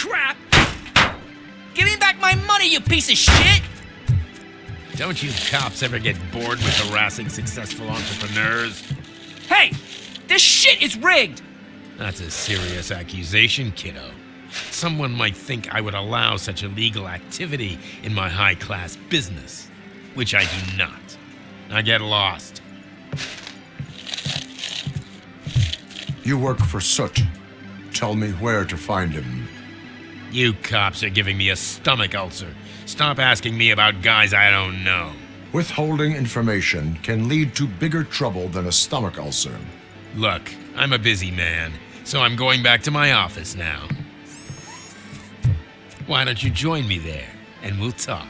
crap! Give me back my money, you piece of shit! Don't you cops ever get bored with harassing successful entrepreneurs? Hey! This shit is rigged! That's a serious accusation, kiddo. Someone might think I would allow such illegal activity in my high-class business, which I do not. I get lost. You work for Soot. Tell me where to find him. You cops are giving me a stomach ulcer. Stop asking me about guys I don't know. Withholding information can lead to bigger trouble than a stomach ulcer. Look, I'm a busy man, so I'm going back to my office now. Why don't you join me there, and we'll talk.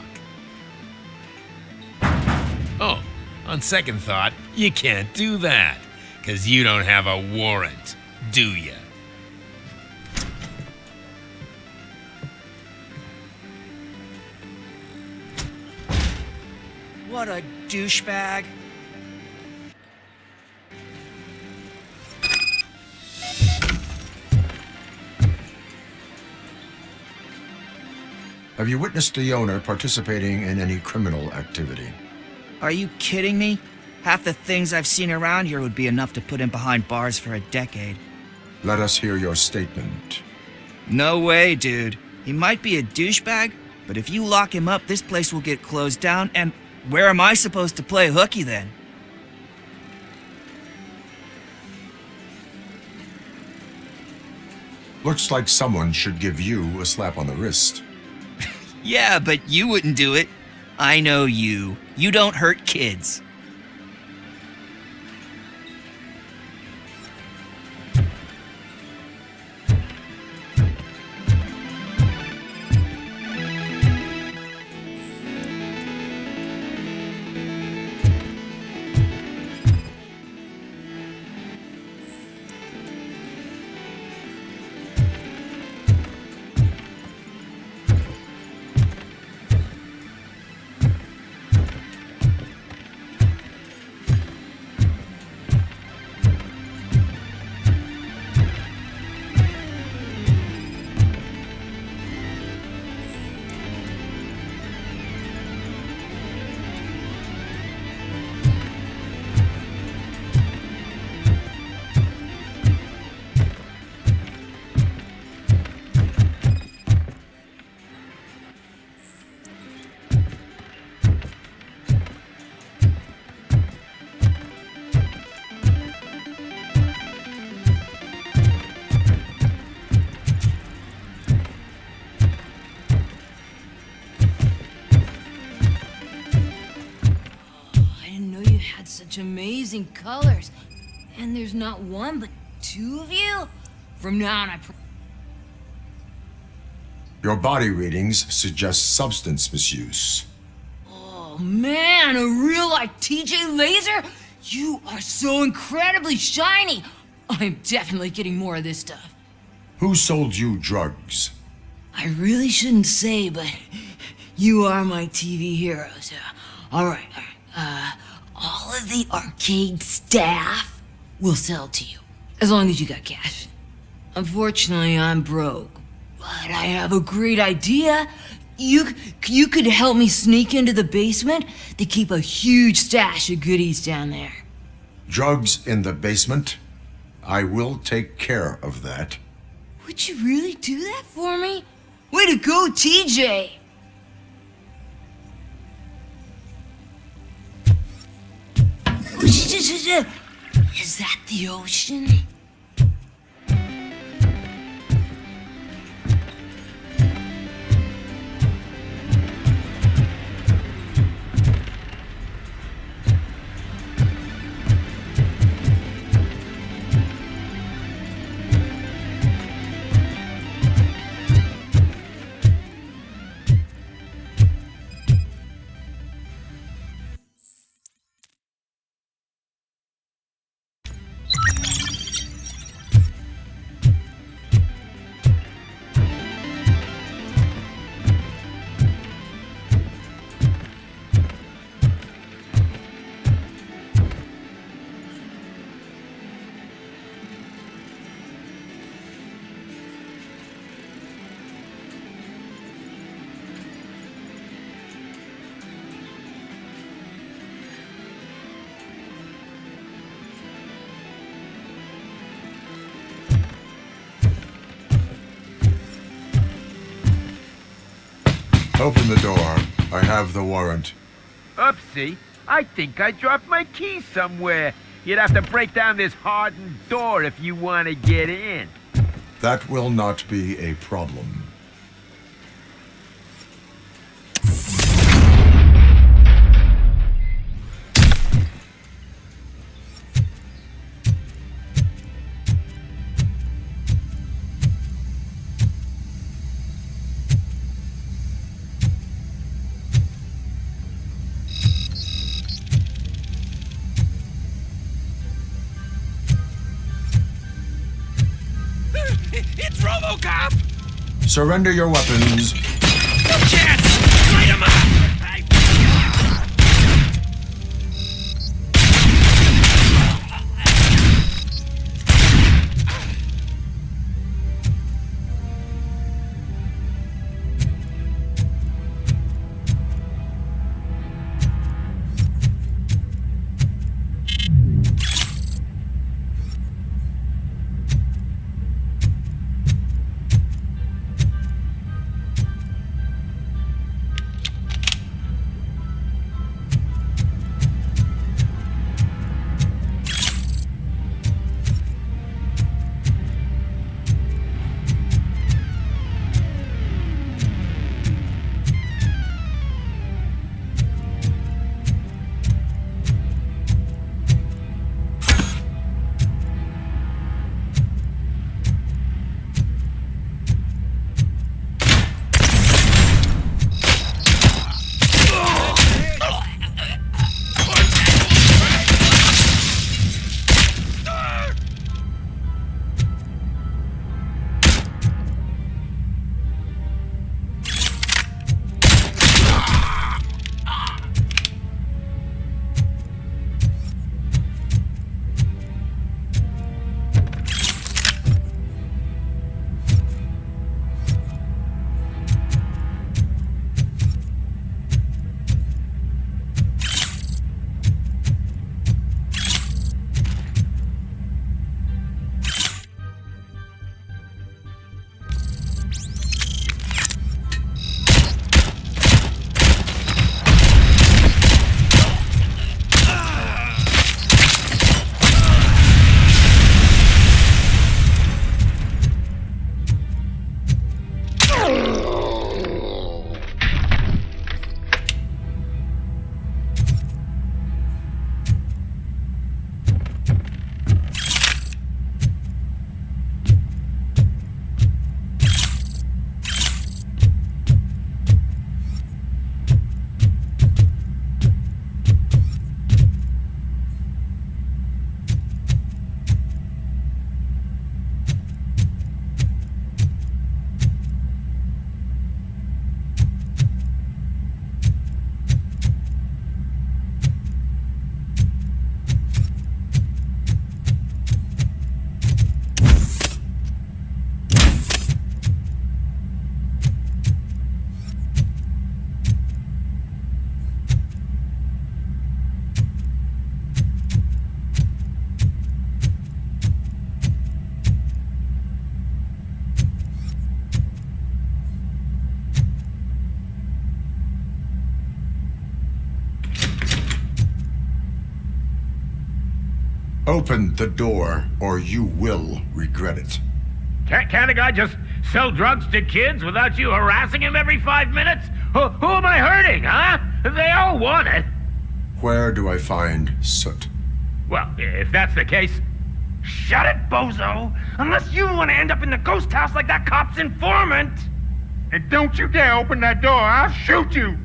Oh, on second thought, you can't do that, 'cause you don't have a warrant, do ya? What a douchebag. Have you witnessed the owner participating in any criminal activity? Are you kidding me? Half the things I've seen around here would be enough to put him behind bars for a decade. Let us hear your statement. No way, dude. He might be a douchebag, but if you lock him up, this place will get closed down, and where am I supposed to play hooky then? Looks like someone should give you a slap on the wrist. Yeah, but you wouldn't do it. I know you. You don't hurt kids. Such amazing colors. And there's not one, but two of you? From now on, Your body readings suggest substance misuse. Oh man, a real-life TJ laser? You are so incredibly shiny. I'm definitely getting more of this stuff. Who sold you drugs? I really shouldn't say, but you are my TV heroes. All right. All of the arcade staff will sell to you, as long as you got cash. Unfortunately, I'm broke, but I have a great idea. You could help me sneak into the basement. They keep a huge stash of goodies down there. Drugs in the basement? I will take care of that. Would you really do that for me? Way to go, TJ! Is that the ocean? Open the door. I have the warrant. Oopsie. I think I dropped my keys somewhere. You'd have to break down this hardened door if you want to get in. That will not be a problem. It's RoboCop! Surrender your weapons. No chance! Light him up! Open the door, or you will regret it. Can't a guy just sell drugs to kids without you harassing him every 5 minutes? Who am I hurting, huh? They all want it. Where do I find Soot? Well, if that's the case... Shut it, bozo! Unless you want to end up in the ghost house like that cop's informant! And don't you dare open that door, I'll shoot you!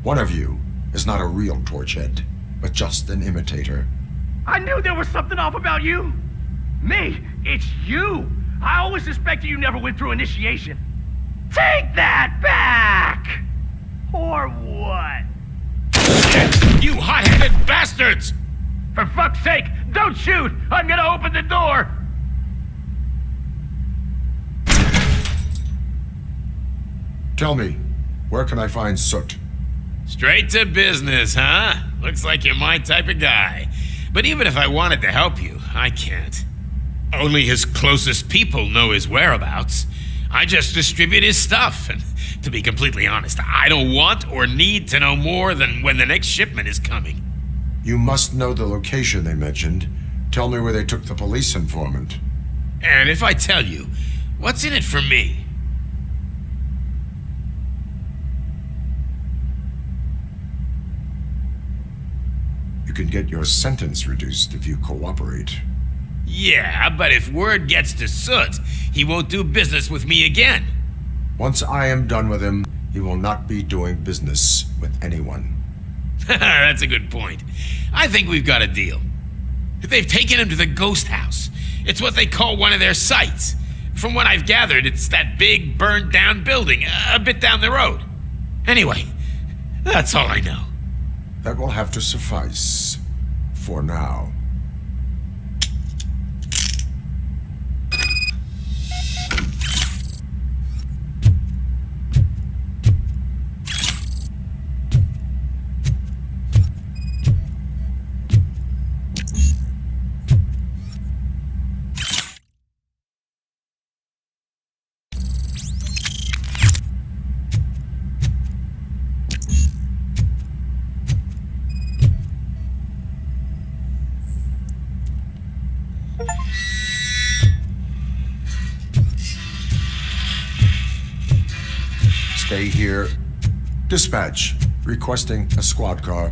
One of you is not a real Torchhead, but just an imitator. I knew there was something off about you! Me? It's you! I always suspected you never went through initiation. Take that back! Or what? You hot-headed bastards! For fuck's sake, don't shoot! I'm gonna open the door! Tell me, where can I find Soot? Straight to business, huh? Looks like you're my type of guy. But even if I wanted to help you, I can't. Only his closest people know his whereabouts. I just distribute his stuff, and to be completely honest, I don't want or need to know more than when the next shipment is coming. You must know the location they mentioned. Tell me where they took the police informant. And if I tell you, what's in it for me? You can get your sentence reduced if you cooperate. Yeah, but if word gets to Soot, he won't do business with me again. Once I am done with him, he will not be doing business with anyone. That's a good point. I think we've got a deal. They've taken him to the ghost house. It's what they call one of their sites. From what I've gathered, it's that big, burned-down building a bit down the road. Anyway, that's all I know. That will have to suffice. For now. Stay here. Dispatch. Requesting a squad car.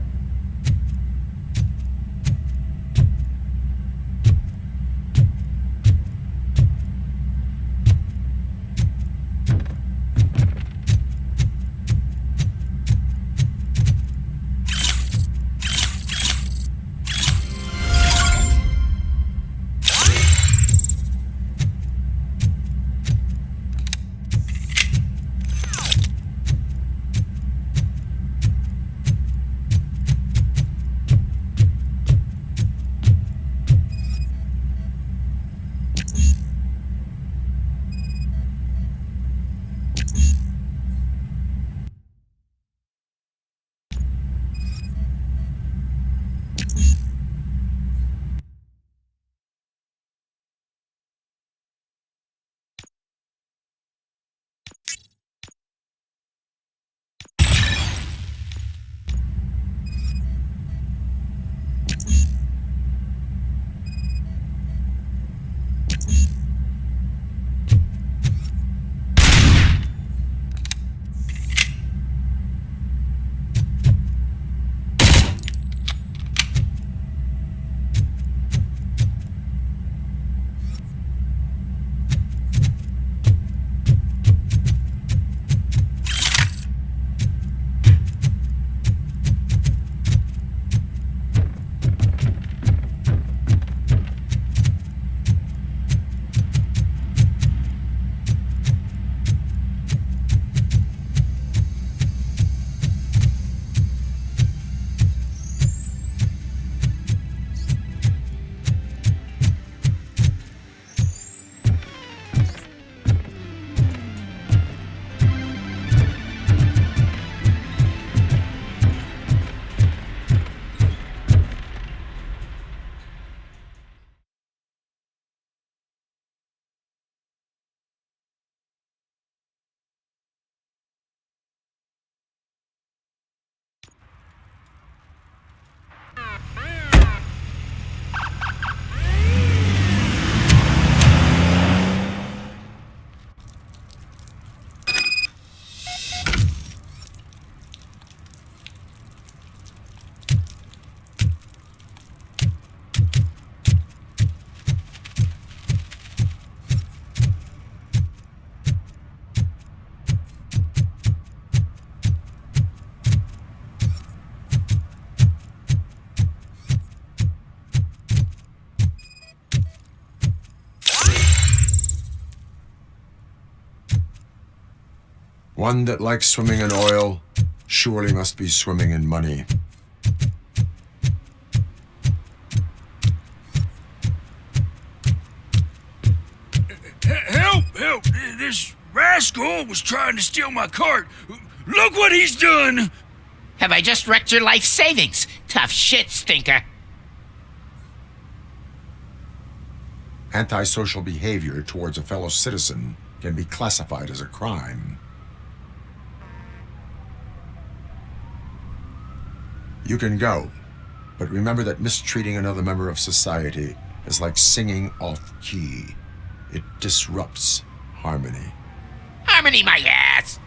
One that likes swimming in oil surely must be swimming in money. Help! Help! This rascal was trying to steal my cart. Look what he's done! Have I just wrecked your life savings? Tough shit, stinker. Antisocial behavior towards a fellow citizen can be classified as a crime. You can go, but remember that mistreating another member of society is like singing off key. It disrupts harmony. Harmony my ass!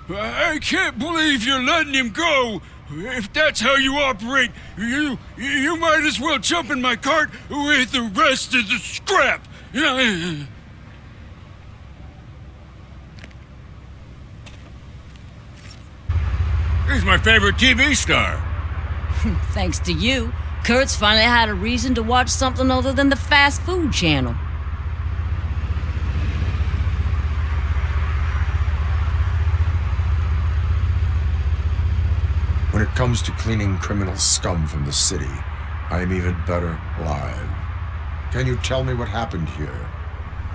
I can't believe you're letting him go. If that's how you operate, you might as well jump in my cart with the rest of the scrap. He's my favorite TV star. Thanks to you, Kurt's finally had a reason to watch something other than the fast food channel. When it comes to cleaning criminal scum from the city, I am even better live. Can you tell me what happened here?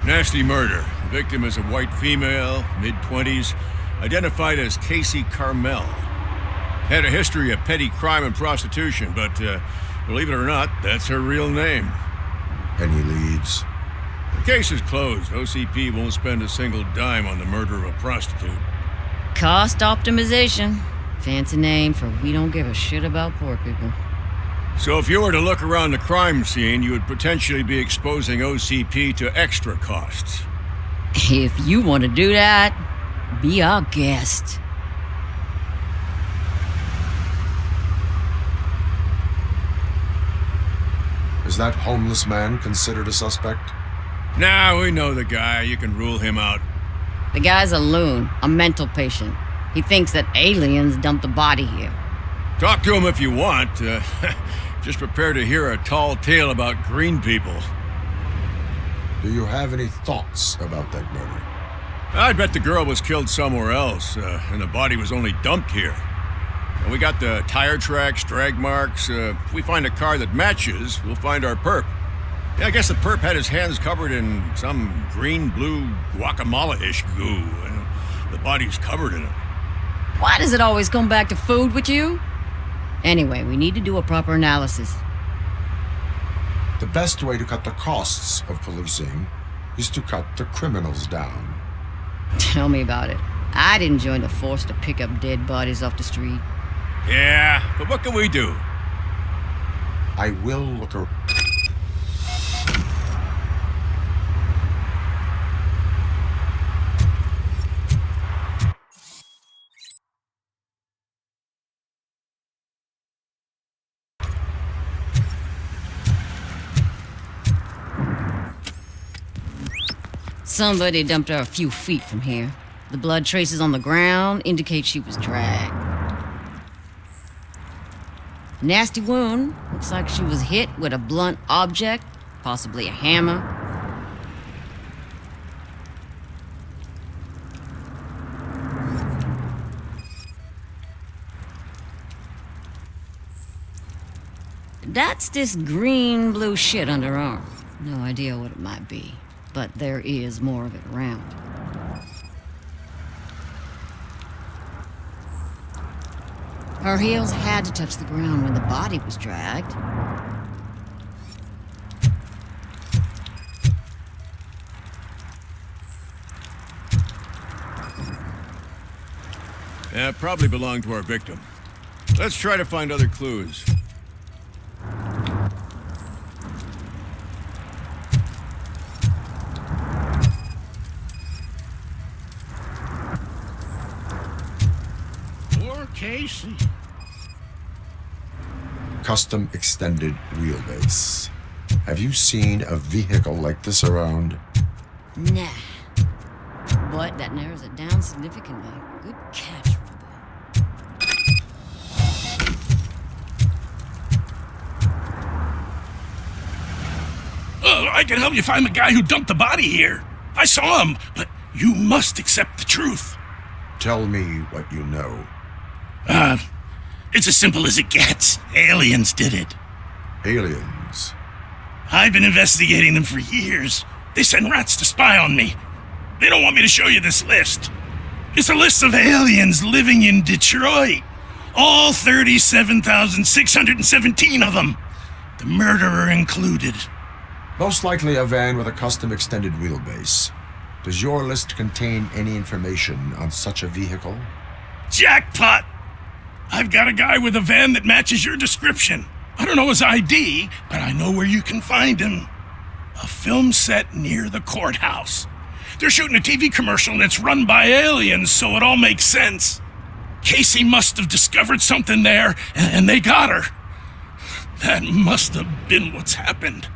Nasty murder. The victim is a white female, mid-20s, identified as Casey Carmel. Had a history of petty crime and prostitution, but believe it or not, that's her real name. Any leads? The case is closed. OCP won't spend a single dime on the murder of a prostitute. Cost optimization. Fancy name for we don't give a shit about poor people. So if you were to look around the crime scene, you would potentially be exposing OCP to extra costs. If you want to do that, be our guest. Is that homeless man considered a suspect? Nah, we know the guy. You can rule him out. The guy's a loon, a mental patient. He thinks that aliens dumped the body here. Talk to him if you want. Just prepare to hear a tall tale about green people. Do you have any thoughts about that murder? I bet the girl was killed somewhere else, and the body was only dumped here. And we got the tire tracks, drag marks. If we find a car that matches, we'll find our perp. Yeah, I guess the perp had his hands covered in some green-blue guacamole-ish goo. And the body's covered in it. Why does it always come back to food with you? Anyway, we need to do a proper analysis. The best way to cut the costs of policing is to cut the criminals down. Tell me about it. I didn't join the force to pick up dead bodies off the street. Yeah, but what can we do? I will look around. Somebody dumped her a few feet from here. The blood traces on the ground indicate she was dragged. Nasty wound. Looks like she was hit with a blunt object, possibly a hammer. That's this green-blue shit under her arm. No idea what it might be, but there is more of it around. Her heels had to touch the ground when the body was dragged. Yeah, probably belonged to our victim. Let's try to find other clues. Casey. Custom extended wheelbase. Have you seen a vehicle like this around? Nah. But that narrows it down significantly. Good catch, Robo. Oh, I can help you find the guy who dumped the body here. I saw him, but you must accept the truth. Tell me what you know. It's as simple as it gets. Aliens did it. Aliens? I've been investigating them for years. They send rats to spy on me. They don't want me to show you this list. It's a list of aliens living in Detroit. All 37,617 of them. The murderer included. Most likely a van with a custom extended wheelbase. Does your list contain any information on such a vehicle? Jackpot! I've got a guy with a van that matches your description. I don't know his ID, but I know where you can find him. A film set near the courthouse. They're shooting a TV commercial and it's run by aliens, so it all makes sense. Casey must have discovered something there, and they got her. That must have been what's happened.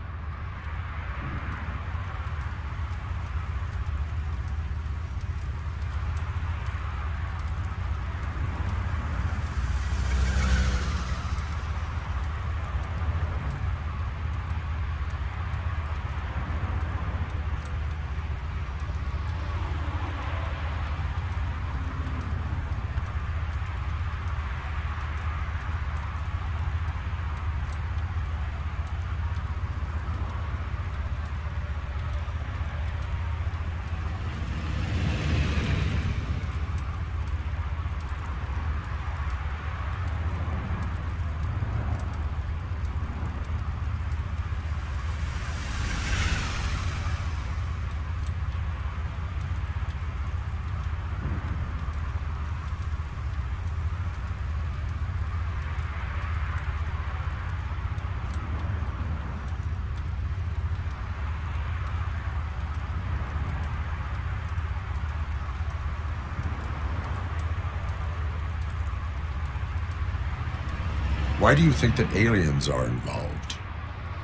Why do you think that aliens are involved?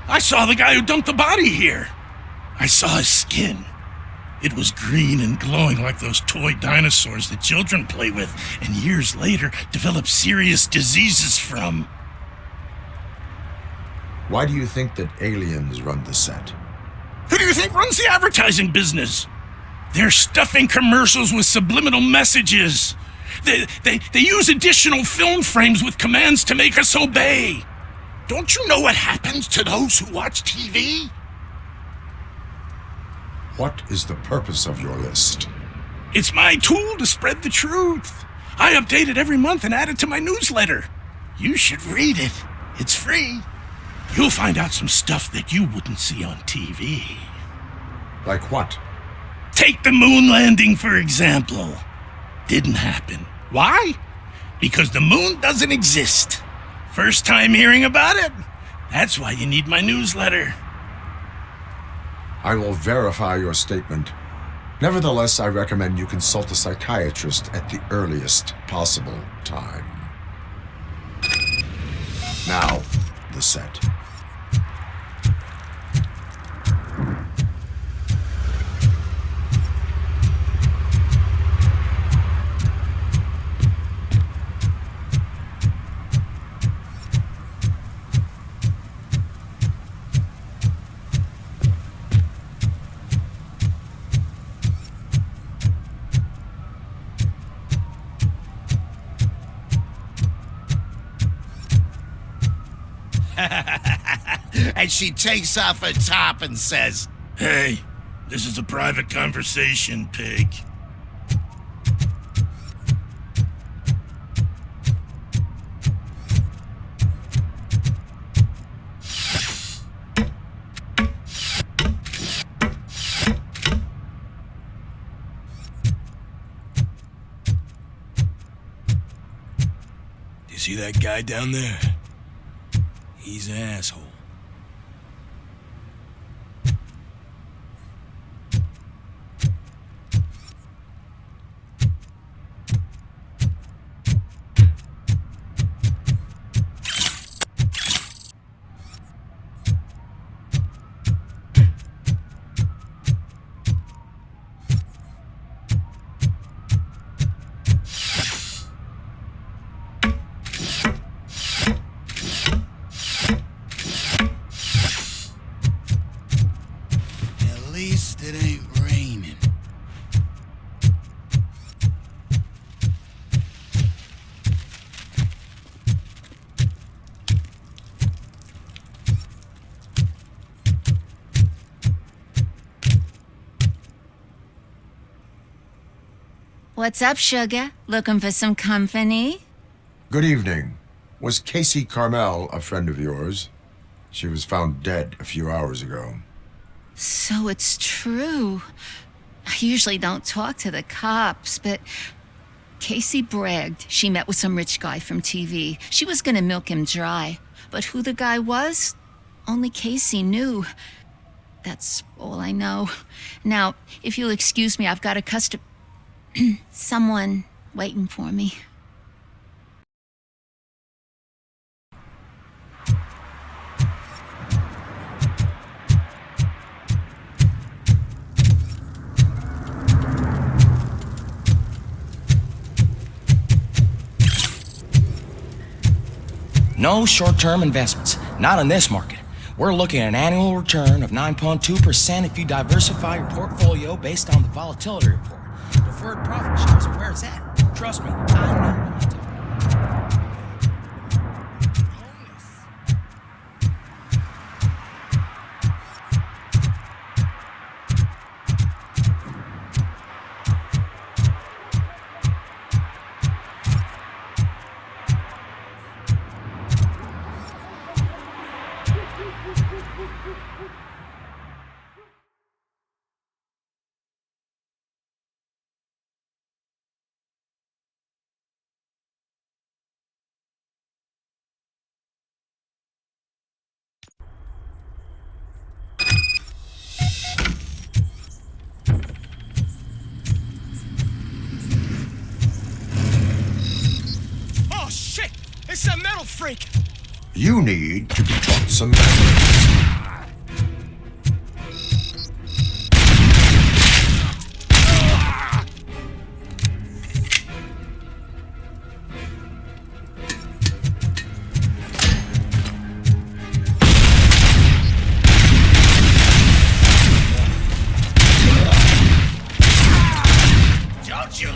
I saw the guy who dumped the body here. I saw his skin. It was green and glowing like those toy dinosaurs that children play with and years later develop serious diseases from. Why do you think that aliens run the set? Who do you think runs the advertising business? They're stuffing commercials with subliminal messages. They use additional film frames with commands to make us obey. Don't you know what happens to those who watch TV? What is the purpose of your list? It's my tool to spread the truth. I update it every month and add it to my newsletter. You should read it. It's free. You'll find out some stuff that you wouldn't see on TV. Like what? Take the moon landing, for example. Didn't happen. Why? Because the moon doesn't exist. First time hearing about it? That's why you need my newsletter. I will verify your statement. Nevertheless, I recommend you consult a psychiatrist at the earliest possible time. Now, the set. And she takes off her top and says, Hey, this is a private conversation, pig. You see that guy down there? He's an asshole. It ain't raining. What's up, sugar? Looking for some company? Good evening. Was Casey Carmel a friend of yours? She was found dead a few hours ago. So it's true. I usually don't talk to the cops, but Casey bragged she met with some rich guy from TV. She was gonna milk him dry. But who the guy was, only Casey knew. That's all I know. Now, if you'll excuse me, I've got a someone waiting for me. No short-term investments, not in this market. We're looking at an annual return of 9.2% if you diversify your portfolio based on the volatility report. Deferred profit shares are where it's at. Trust me, I know what I'm talking about. Oh shit! It's a metal freak! You need to be taught some manners. Don't you?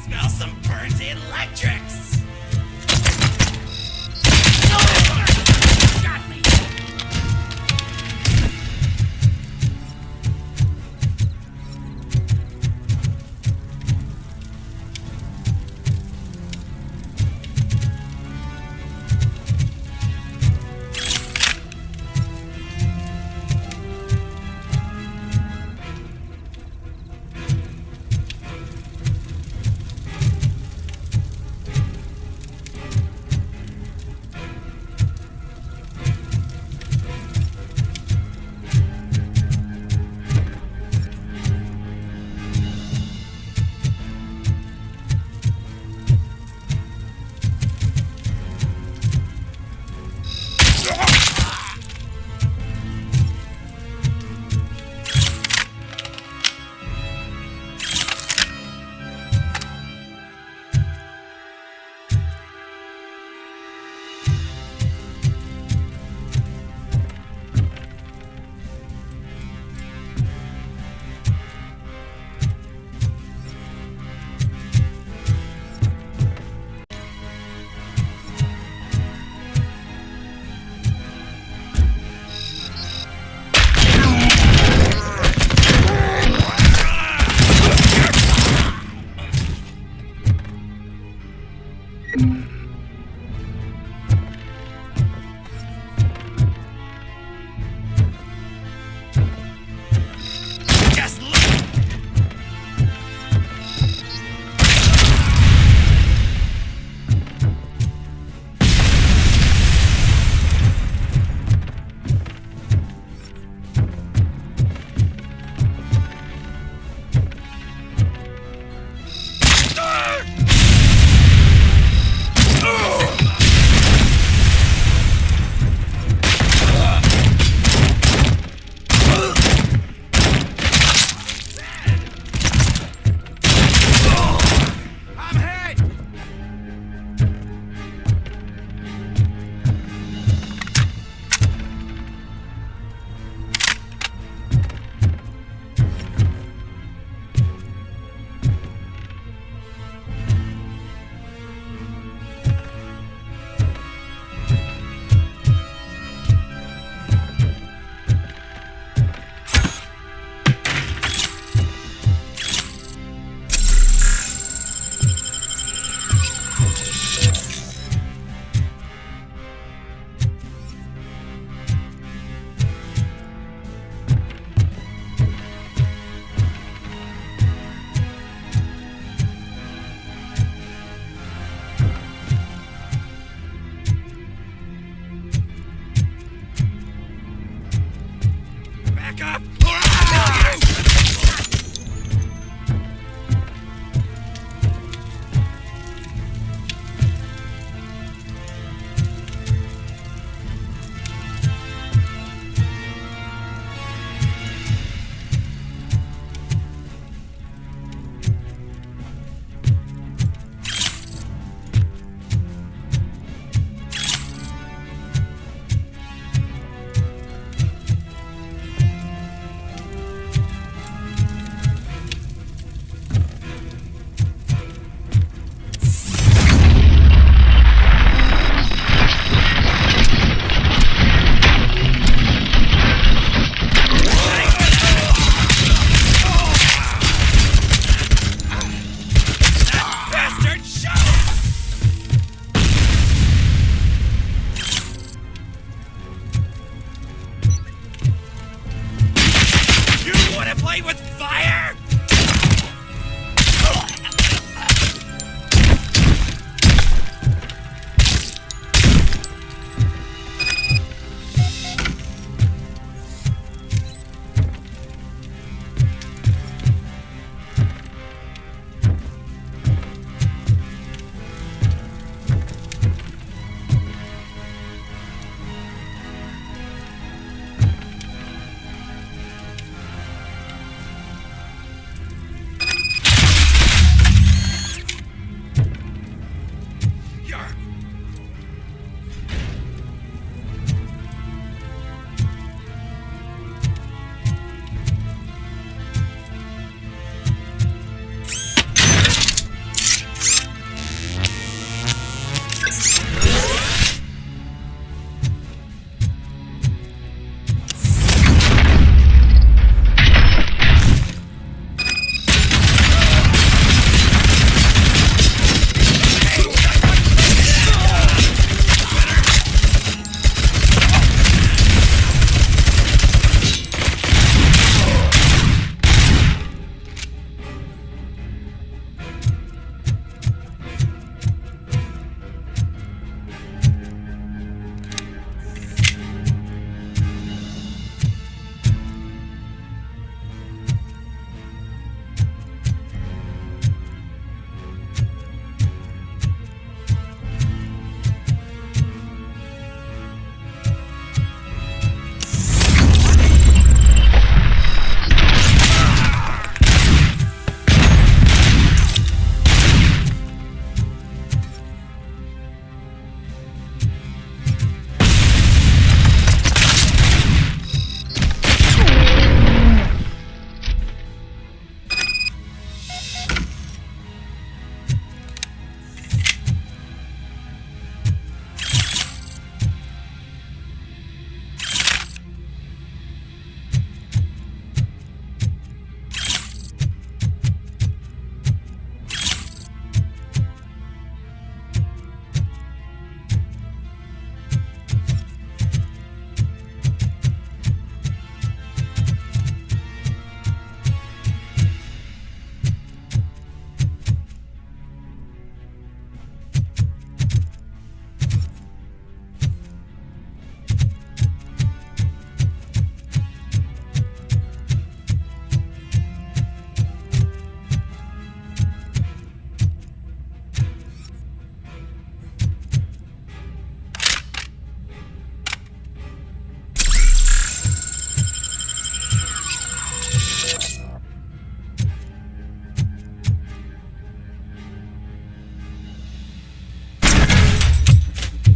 Smell some burnt electrics! Got me!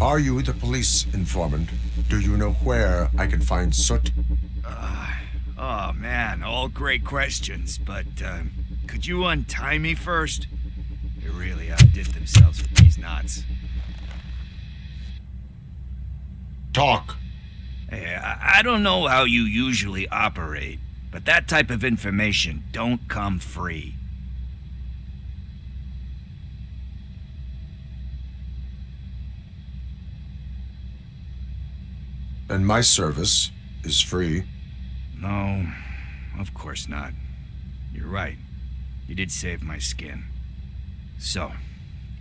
Are you the police informant? Do you know where I can find Soot? Oh man, all great questions, but could you untie me first? They really outdid themselves with these knots. Talk. Hey, I don't know how you usually operate, but that type of information don't come free. And my service is free. No, of course not. You're right. You did save my skin. So,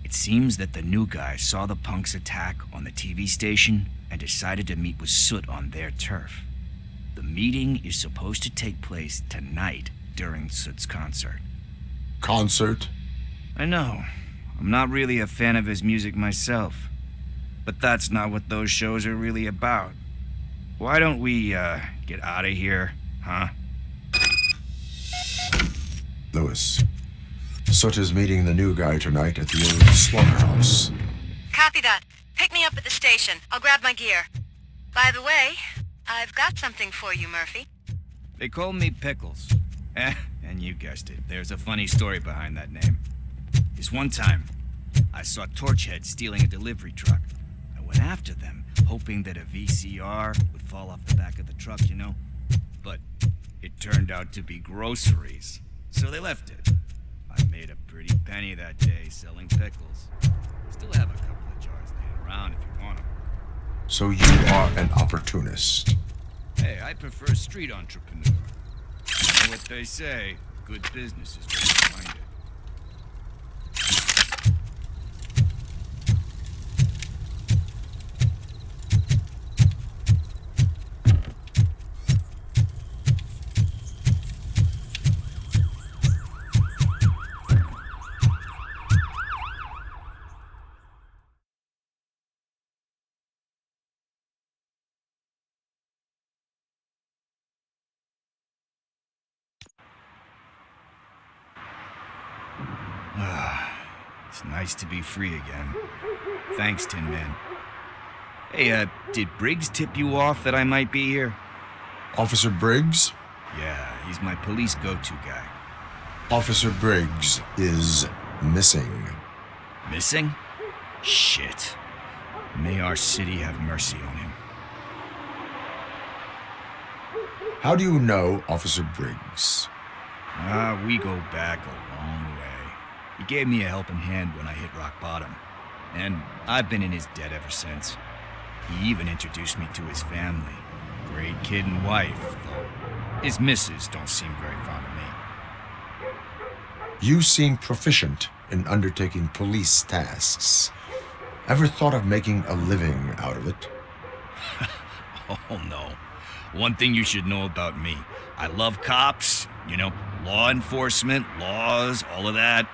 it seems that the new guy saw the punks' attack on the TV station and decided to meet with Soot on their turf. The meeting is supposed to take place tonight during Soot's concert. Concert? I know. I'm not really a fan of his music myself. But that's not what those shows are really about. Why don't we, get out of here, huh? Lewis, Soot is meeting the new guy tonight at the old slaughterhouse. Copy that. Pick me up at the station. I'll grab my gear. By the way, I've got something for you, Murphy. They call me Pickles. And you guessed it. There's a funny story behind that name. This one time, I saw Torchhead stealing a delivery truck. I went after them, hoping that a VCR would fall off the back of the truck, you know? But it turned out to be groceries. So they left it. I made a pretty penny that day selling pickles. Still have a couple of jars laying around if you want them. So you are an opportunist. Hey, I prefer street entrepreneur. You know what they say, good business is where you find it. It's nice to be free again. Thanks, Tin Man. Hey, did Briggs tip you off that I might be here? Officer Briggs? Yeah, he's my police go-to guy. Officer Briggs is missing. Missing? Shit. May our city have mercy on him. How do you know Officer Briggs? We go back a long way. He gave me a helping hand when I hit rock bottom. And I've been in his debt ever since. He even introduced me to his family. Great kid and wife, though his missus don't seem very fond of me. You seem proficient in undertaking police tasks. Ever thought of making a living out of it? Oh, no. One thing you should know about me. I love cops, law enforcement, laws, all of that.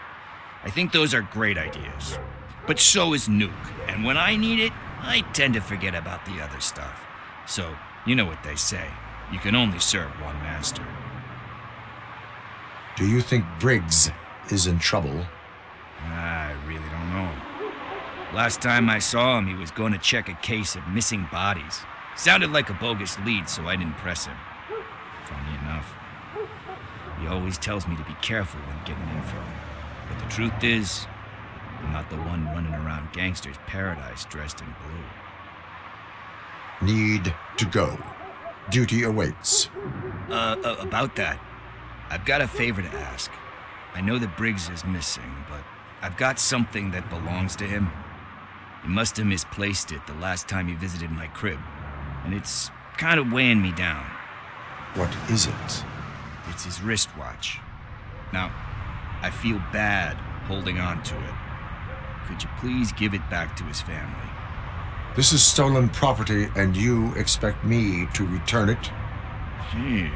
I think those are great ideas. But so is Nuke. And when I need it, I tend to forget about the other stuff. So, you know what they say. You can only serve one master. Do you think Briggs is in trouble? I really don't know. Last time I saw him, he was going to check a case of missing bodies. Sounded like a bogus lead, so I didn't press him. Funny enough. He always tells me to be careful when getting info. But the truth is, I'm not the one running around gangsters' paradise dressed in blue. Need to go. Duty awaits. About that, I've got a favor to ask. I know that Briggs is missing, but I've got something that belongs to him. He must have misplaced it the last time he visited my crib, and it's kind of weighing me down. What is it? It's his wristwatch. Now, I feel bad holding on to it. Could you please give it back to his family? This is stolen property, and you expect me to return it? Gee,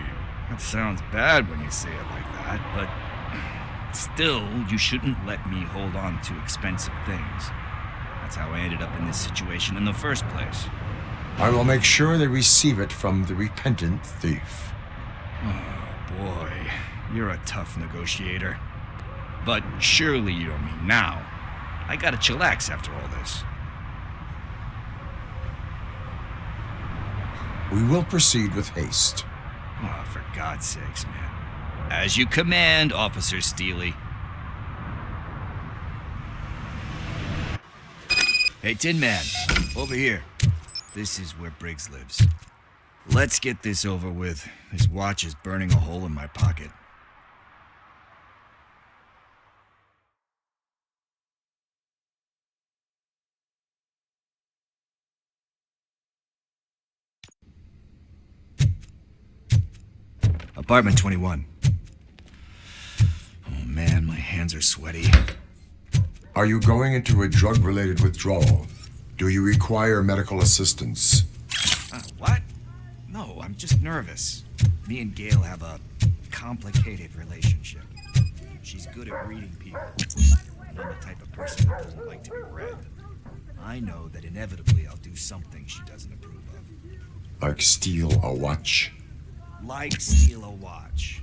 that sounds bad when you say it like that, but still, you shouldn't let me hold on to expensive things. That's how I ended up in this situation in the first place. I will make sure they receive it from the repentant thief. Oh, boy. You're a tough negotiator. But surely you don't mean now. I gotta chillax after all this. We will proceed with haste. Oh, for God's sakes, man. As you command, Officer Steely. Hey, Tin Man, over here. This is where Briggs lives. Let's get this over with. His watch is burning a hole in my pocket. Apartment 21. Oh man, my hands are sweaty. Are you going into a drug-related withdrawal? Do you require medical assistance? What? No, I'm just nervous. Me and Gail have a complicated relationship. She's good at reading people. And I'm the type of person that doesn't like to be read. I know that inevitably I'll do something she doesn't approve of. Like steal a watch? Like steal a watch.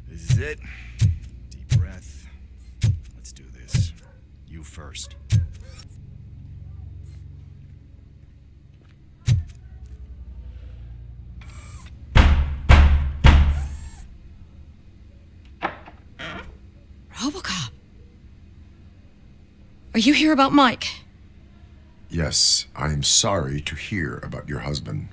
This is it. Deep breath. Let's do this. You first. RoboCop. Are you here about Mike? Yes, I am sorry to hear about your husband.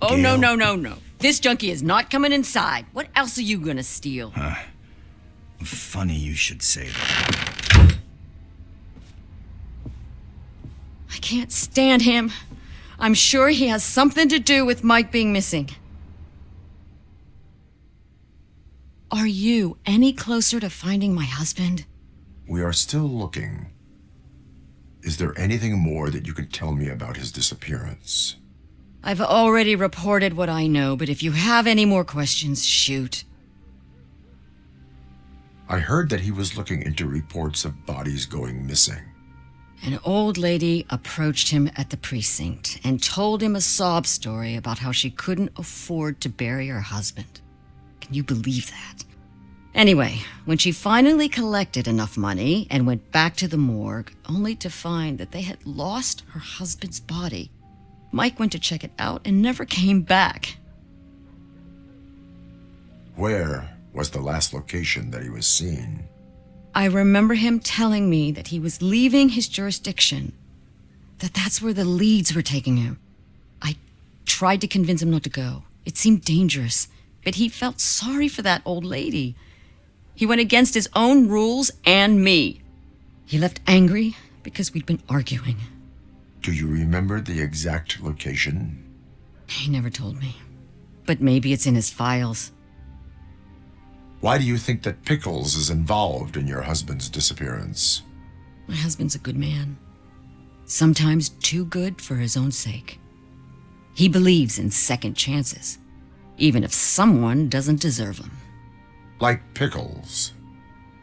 Oh, Gail? no. This junkie is not coming inside. What else are you gonna steal? Funny you should say that. I can't stand him. I'm sure he has something to do with Mike being missing. Are you any closer to finding my husband? We are still looking. Is there anything more that you can tell me about his disappearance? I've already reported what I know, but if you have any more questions, shoot. I heard that he was looking into reports of bodies going missing. An old lady approached him at the precinct and told him a sob story about how she couldn't afford to bury her husband. Can you believe that? Anyway, when she finally collected enough money and went back to the morgue, only to find that they had lost her husband's body, Mike went to check it out and never came back. Where was the last location that he was seen? I remember him telling me that he was leaving his jurisdiction, that's where the leads were taking him. I tried to convince him not to go. It seemed dangerous, but he felt sorry for that old lady. He went against his own rules and me. He left angry because we'd been arguing. Do you remember the exact location? He never told me, but maybe it's in his files. Why do you think that Pickles is involved in your husband's disappearance? My husband's a good man. Sometimes too good for his own sake. He believes in second chances, even if someone doesn't deserve them. Like Pickles.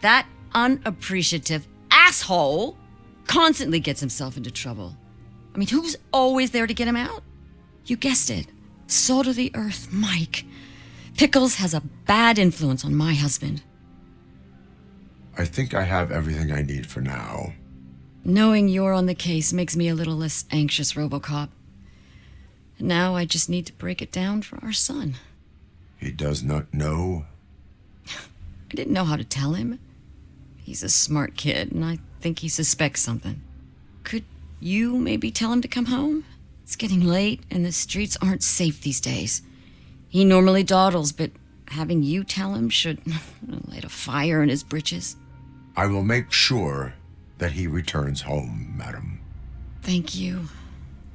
That unappreciative asshole constantly gets himself into trouble. I mean, who's always there to get him out? You guessed it. Salt of the earth, Mike. Pickles has a bad influence on my husband. I think I have everything I need for now. Knowing you're on the case makes me a little less anxious, RoboCop. Now I just need to break it down for our son. He does not know? I didn't know how to tell him. He's a smart kid, and I think he suspects something. Could you maybe tell him to come home? It's getting late, and the streets aren't safe these days. He normally dawdles, but having you tell him should light a fire in his britches. I will make sure that he returns home, madam. Thank you.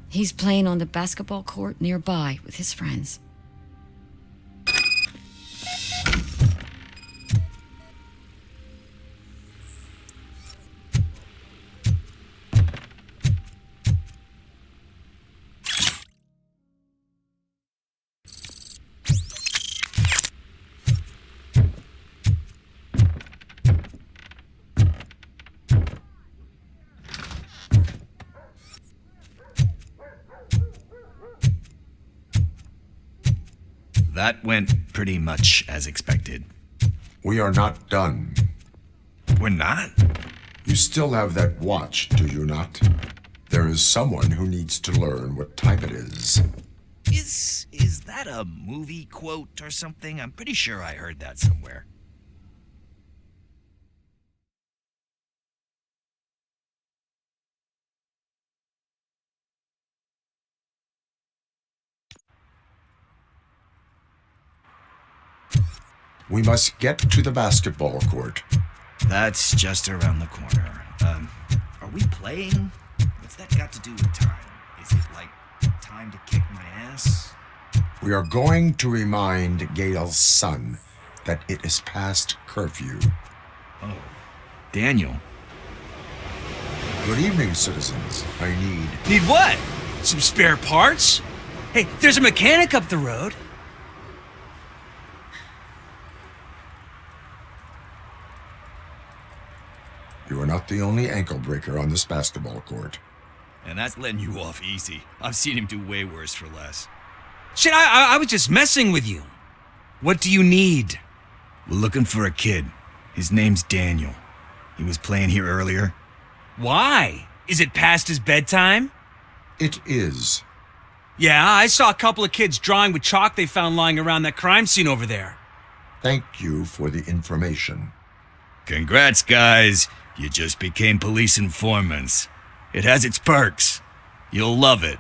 He's playing on the basketball court nearby with his friends. That went pretty much as expected. We are not done. We're not? You still have that watch, do you not? There is someone who needs to learn what time it is. Is that a movie quote or something? I'm pretty sure I heard that somewhere. We must get to the basketball court. That's just around the corner. Are we playing? What's that got to do with time? Is it like time to kick my ass? We are going to remind Gail's son that it is past curfew. Oh, Daniel. Good evening, citizens. I need... Need what? Some spare parts? Hey, there's a mechanic up the road. You are not the only ankle breaker on this basketball court. And that's letting you off easy. I've seen him do way worse for less. Shit, I was just messing with you. What do you need? We're looking for a kid. His name's Daniel. He was playing here earlier. Why? Is it past his bedtime? It is. Yeah, I saw a couple of kids drawing with chalk they found lying around that crime scene over there. Thank you for the information. Congrats, guys. You just became police informants. It has its perks. You'll love it.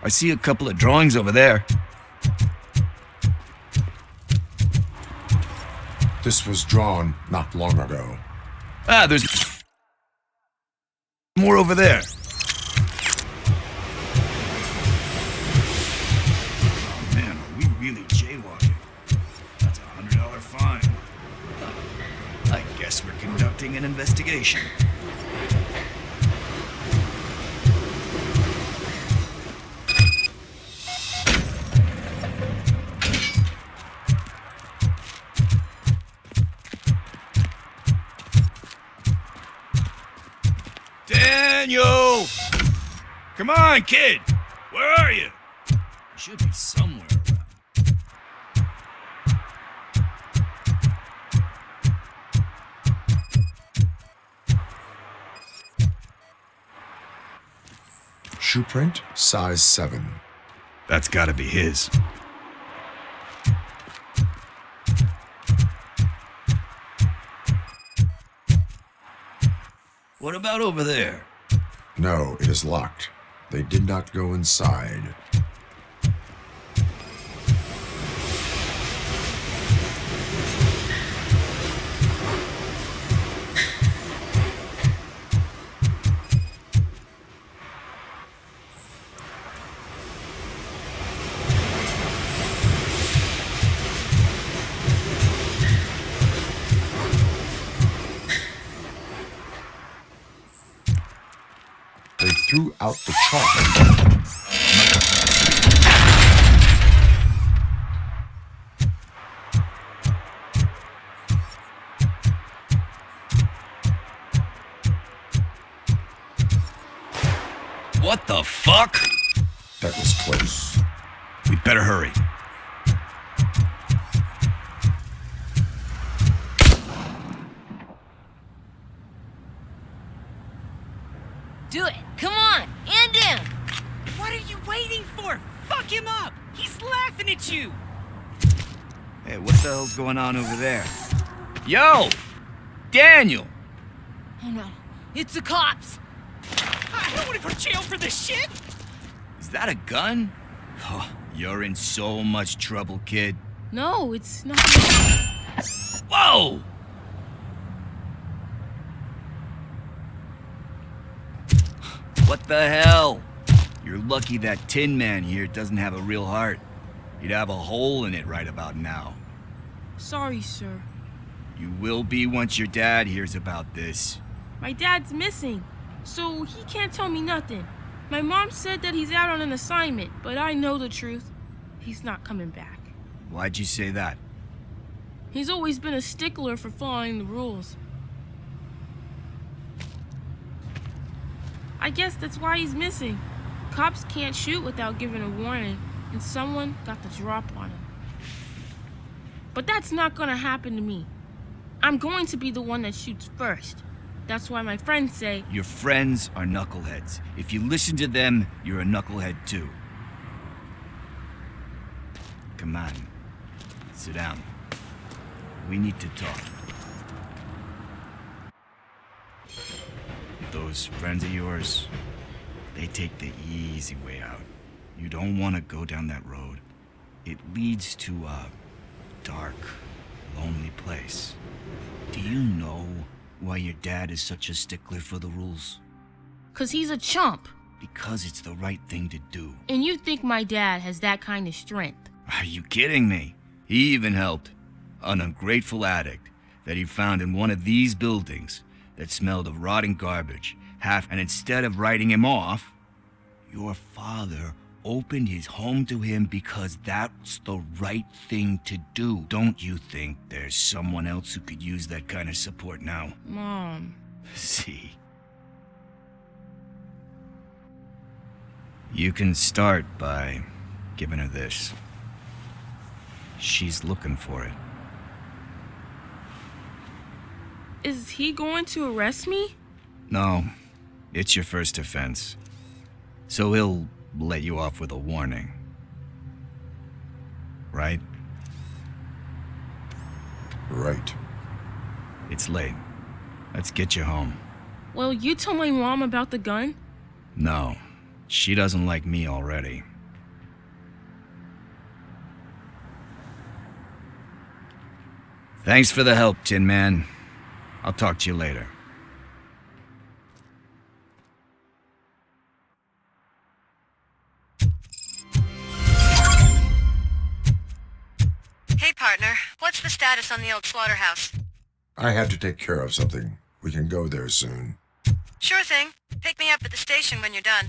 I see a couple of drawings over there. This was drawn not long ago. Ah, there's more over there. Oh man, are we really jaywalking? That's a $100 fine. I guess we're conducting an investigation. Daniel! Come on, kid! Where are you? You should be somewhere around. Shoe print, size 7. That's gotta be his. What about over there? No, it is locked. They did not go inside. They threw out the chalk. What the fuck? That was close. We better hurry. Do it. Come on. And him. What are you waiting for? Fuck him up! He's laughing at you! Hey, what the hell's going on over there? Yo! Daniel! Oh no. It's the cops. I don't want to go to jail for this shit! Is that a gun? Oh, you're in so much trouble, kid. No, it's not. Whoa! What the hell? You're lucky that Tin Man here doesn't have a real heart. He'd have a hole in it right about now. Sorry, sir. You will be once your dad hears about this. My dad's missing, so he can't tell me nothing. My mom said that he's out on an assignment, but I know the truth. He's not coming back. Why'd you say that? He's always been a stickler for following the rules. I guess that's why he's missing. Cops can't shoot without giving a warning, and someone got the drop on him. But that's not gonna happen to me. I'm going to be the one that shoots first. That's why my friends say... Your friends are knuckleheads. If you listen to them, you're a knucklehead too. Come on. Sit down. We need to talk. Those friends of yours, they take the easy way out. You don't want to go down that road. It leads to a dark, lonely place. Do you know why your dad is such a stickler for the rules? 'Cause he's a chump. Because it's the right thing to do. And you think my dad has that kind of strength? Are you kidding me? He even helped an ungrateful addict that he found in one of these buildings that smelled of rotting garbage, and instead of writing him off, your father opened his home to him because that's the right thing to do. Don't you think there's someone else who could use that kind of support now? Mom. See. You can start by giving her this. She's looking for it. Is he going to arrest me? No, it's your first offense. So he'll let you off with a warning. Right? Right. It's late. Let's get you home. Well, you told my mom about the gun? No, she doesn't like me already. Thanks for the help, Tin Man. I'll talk to you later. Hey, partner. What's the status on the old slaughterhouse? I had to take care of something. We can go there soon. Sure thing. Pick me up at the station when you're done.